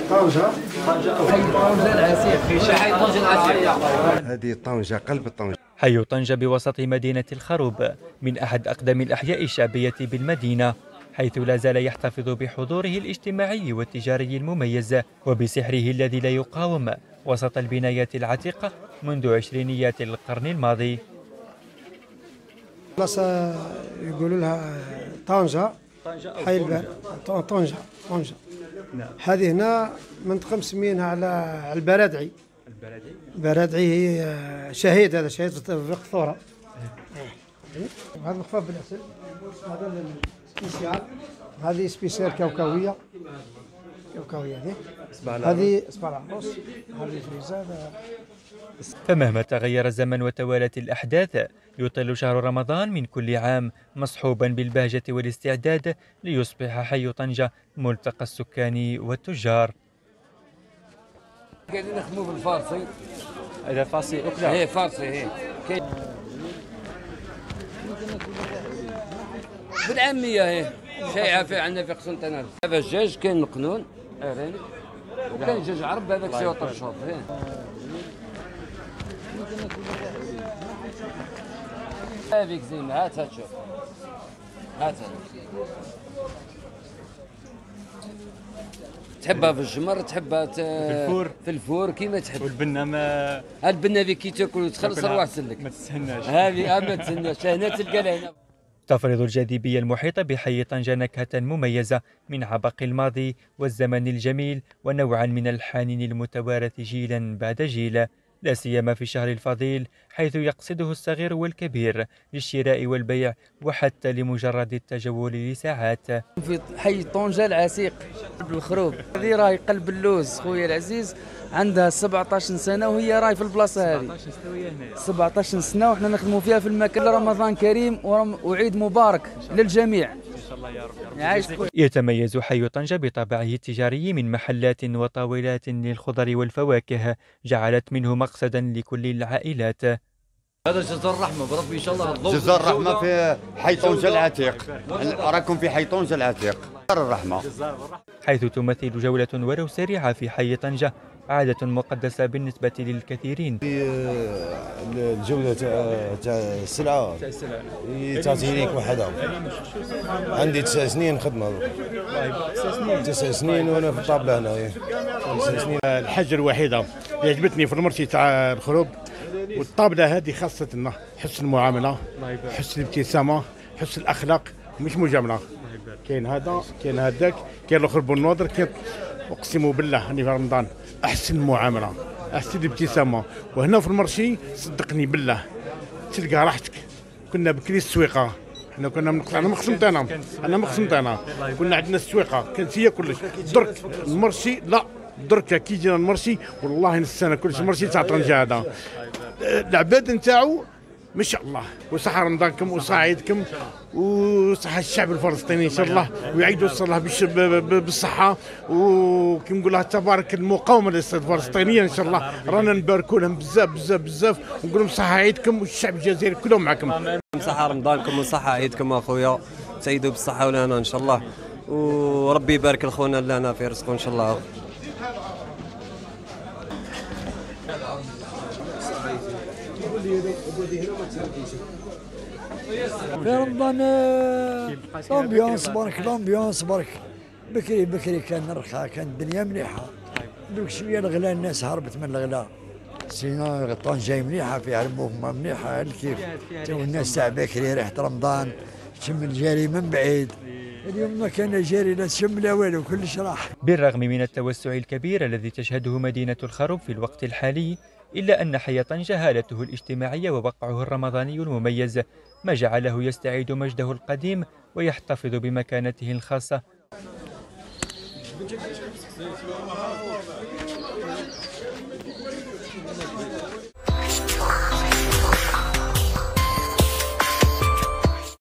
طنجة حي طنجة العسيق في حي طنجة العسيق. هذه طنجة قلب طنجة. حي طنجة بوسط مدينة الخروب من أحد أقدم الأحياء الشعبية بالمدينة، حيث لا زال يحتفظ بحضوره الاجتماعي والتجاري المميز وبسحره الذي لا يقاوم وسط البنايات العتيقة منذ عشرينيات القرن الماضي. بلاصة يقولوا لها طنجة، حي البر طنجة. هذه هنا منطقة مسمينها على البرادعي. البرادعي هي شهيد، هذا شهيد في الثورة. هذا مخفف بالعسل، هذا سبيسيال، هذه سبيسيال كوكوية هذه اصبع العروس، هذه فريزة. فمهما تغير الزمن وتوالت الأحداث يطل شهر رمضان من كل عام مصحوبا بالبهجة والاستعداد ليصبح حي طنجة ملتقى السكان والتجار. قاعدين نخدموا بالفارسي. هذا فارسي أكله؟ ايه فارسي ايه. بالعامية ايه شائعة في عندنا في قسنطينة. هذا الدجاج كاين مقنون ارانب، وكاين دجاج عرب هذاك سي طرشوط. هذيك زينة، هاتها تشوف، هاتها. تحبها في الجمر، تحبها في الفور كيما تحب. والبنة ما البنة هذيك كي تاكل وتخلص روح سلك. ما تستهناش. هذه ما تستهناش، هنا تلقى لها هنا. تفرض الجاذبية المحيطة بحي طنجة نكهة مميزة من عبق الماضي والزمن الجميل ونوعا من الحنين المتوارث جيلا بعد جيل، لا سيما في الشهر الفضيل حيث يقصده الصغير والكبير للشراء والبيع وحتى لمجرد التجول لساعات. في حي طنجة العسيق بالخروب، هذه راهي قلب اللوز خويا العزيز، عندها 17 سنة وهي راهي في البلاصة هذه. 17 سنة وحنا نخدموا فيها في المكان. رمضان كريم وعيد مبارك للجميع. يتميز حي طنجة بطابعه التجاري من محلات وطاولات للخضر والفواكه جعلت منه مقصدا لكل العائلات. هذا جزر الرحمة بربي إن شاء الله. جزر الرحمة في حي طنجة العتيق، راكم في حي طنجة العتيق. جزر الرحمة حيث تمثل جولة ولو سريعة في حي طنجة عادة مقدسة بالنسبة للكثيرين. الجولة تاع السلعة تعطي ليك وحدها. عندي 9 سنين خدمة. 9 سنين وانا في الطابلة هنا. 9 سنين. الحاجة الوحيدة اللي عجبتني في المرشي تاع الخروب والطابلة هذه خاصة لنا حسن المعاملة، حسن الابتسامة، حسن الأخلاق، مش مجاملة. كاين هذا كاين هذاك كاين الاخر بالنوضر كاين. اقسم بالله اني في رمضان احسن المعامله، احسن الابتسامه، وهنا في المرشي صدقني بالله تلقى راحتك. كنا بكري السويقه، حنا كنا انا مقسمطينه كنا عندنا السويقه كانت هي كلش. درك المرشي لا، درك كي جينا المرشي والله نسينا كلش. المرشي تاع طنجة هذا العباد نتاعو ما شاء الله، وصحة رمضانكم وصحة عيدكم وصحة الشعب الفلسطيني ان شاء الله، ويعيدوا الصلاة بالصحة، وكي نقول لها تبارك المقاومة الفلسطينية ان شاء الله. رانا نباركوا لهم بزاف بزاف بزاف ونقول لهم صحة عيدكم والشعب الجزائري كلهم معكم. صحة رمضانكم وصحة عيدكم اخويا، سعيدوا بالصحة والهنا ان شاء الله، وربي يبارك لخونا اللي هنا في رزقه ان شاء الله. في رمضان الامبيونس برك، الامبيونس برك. بكري كان رخاء، كان الدنيا مليحه. دوك شويه الغلا، الناس هربت من الغلا. سينا طنجة مليحه، فيها الموفمه مليحه الكيف. تو الناس تاع بكري ريحه رمضان، تشم الجاري من بعيد. اليوم ما كان جاري لا تشم لا والو، كلش راح. بالرغم من التوسع الكبير الذي تشهده مدينة الخروب في الوقت الحالي، إلا أن حي طنجة هالته الاجتماعية ووقعه الرمضاني المميز ما جعله يستعيد مجده القديم ويحتفظ بمكانته الخاصة.